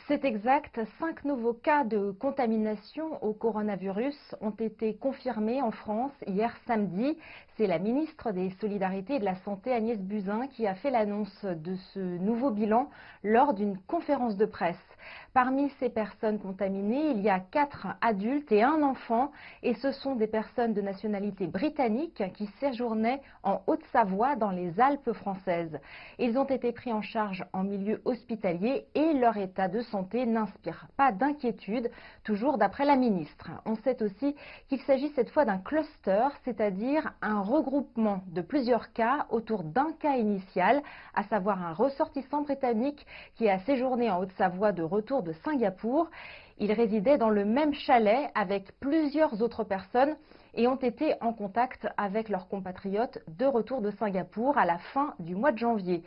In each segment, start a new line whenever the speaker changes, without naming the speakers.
C'est exact, 5 nouveaux cas de contamination au coronavirus ont été confirmés en France hier samedi. C'est la ministre des Solidarités et de la Santé, Agnès Buzyn, qui a fait l'annonce de ce nouveau bilan lors d'une conférence de presse. Parmi ces personnes contaminées, il y a 4 adultes et 1 enfant, et ce sont des personnes de nationalité britannique qui séjournaient en Haute-Savoie dans les Alpes françaises. Ils ont été pris en charge en milieu hospitalier et leur état de santé n'inspire pas d'inquiétude, toujours d'après la ministre. On sait aussi qu'il s'agit cette fois d'un cluster, c'est-à-dire un regroupement de plusieurs cas autour d'un cas initial, à savoir un ressortissant britannique qui a séjourné en Haute-Savoie de retour de Singapour. Il résidait dans le même chalet avec plusieurs autres personnes et ont été en contact avec leurs compatriotes de retour de Singapour à la fin du mois de janvier.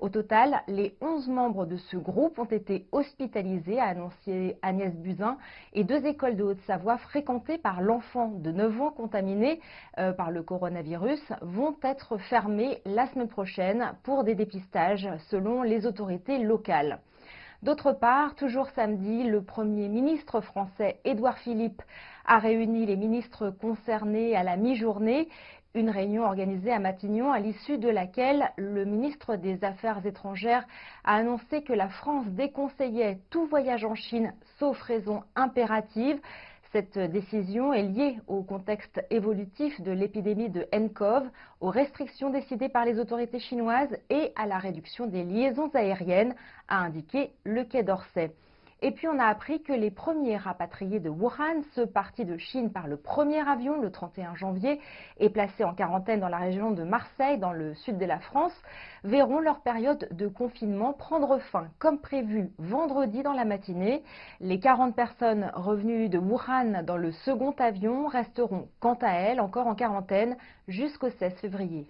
Au total, les 11 membres de ce groupe ont été hospitalisés, a annoncé Agnès Buzyn, et 2 écoles de Haute-Savoie fréquentées par l'enfant de 9 ans contaminé par le coronavirus vont être fermées la semaine prochaine pour des dépistages selon les autorités locales. D'autre part, toujours samedi, le Premier ministre français Édouard Philippe a réuni les ministres concernés à la mi-journée. Une réunion organisée à Matignon à l'issue de laquelle le ministre des Affaires étrangères a annoncé que la France déconseillait tout voyage en Chine sauf raison impérative. Cette décision est liée au contexte évolutif de l'épidémie de nCoV, aux restrictions décidées par les autorités chinoises et à la réduction des liaisons aériennes, a indiqué le Quai d'Orsay. Et puis on a appris que les premiers rapatriés de Wuhan, ceux partis de Chine par le premier avion le 31 janvier et placés en quarantaine dans la région de Marseille, dans le sud de la France, verront leur période de confinement prendre fin comme prévu vendredi dans la matinée. Les 40 personnes revenues de Wuhan dans le second avion resteront quant à elles encore en quarantaine jusqu'au 16 février.